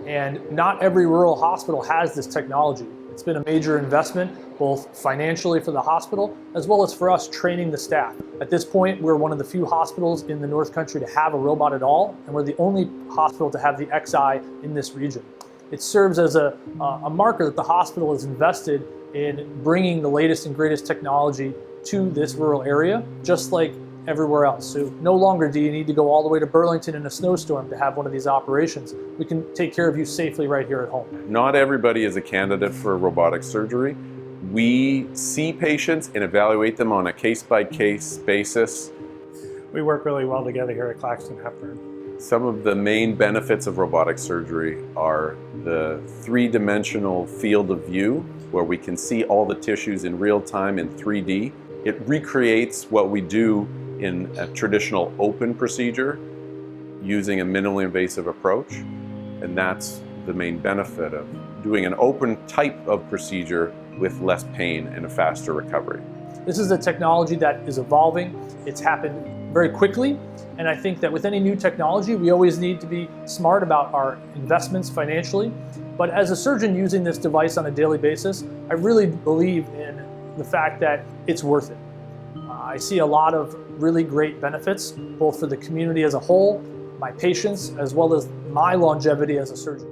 And not every rural hospital has this technology. It's been a major investment, both financially for the hospital, as well as for us training the staff. At this point, we're one of the few hospitals in the North Country to have a robot at all, and we're the only hospital to have the XI in this region. It serves as a marker that the hospital is invested in bringing the latest and greatest technology to this rural area, just like everywhere else. So no longer do you need to go all the way to Burlington in a snowstorm to have one of these operations. We can take care of you safely right here at home. Not everybody is a candidate for robotic surgery. We see patients and evaluate them on a case-by-case basis. We work really well together here at Claxton-Hepburn. Some of the main benefits of robotic surgery are the three-dimensional field of view, where we can see all the tissues in real time in 3D. It recreates what we do in a traditional open procedure using a minimally invasive approach, and that's the main benefit of doing an open type of procedure with less pain and a faster recovery. This is a technology that is evolving. It's happened very quickly, and I think that with any new technology, we always need to be smart about our investments financially. But as a surgeon using this device on a daily basis, I really believe in the fact that it's worth it. I see a lot of really great benefits, both for the community as a whole, my patients, as well as my longevity as a surgeon.